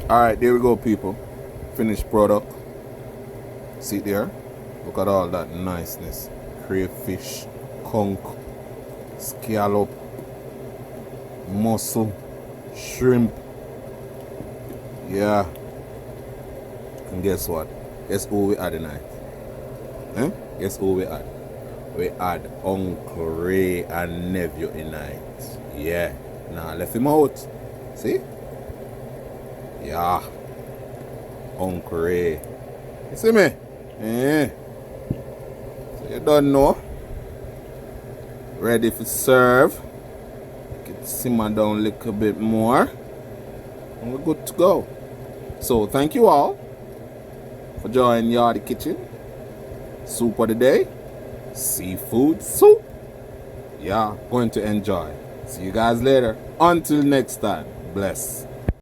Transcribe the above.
Alright, there we go, people. Finished product. See there? Look at all that niceness. Crayfish, conch, scallop, mussel, shrimp. Yeah. And guess what? Guess who we add tonight? Eh? Guess who we add? We add Uncle Ray and nephew tonight. Yeah. Nah, left him out. See? Yeah. Uncle Ray. You see me? Eh. So you don't know. Ready for serve. Get simmer down a little bit more. And we're good to go. So thank you all for joining Yardie Kitchen. Soup of the day. Seafood soup. Yeah, going to enjoy. See you guys later. Until next time. Bless.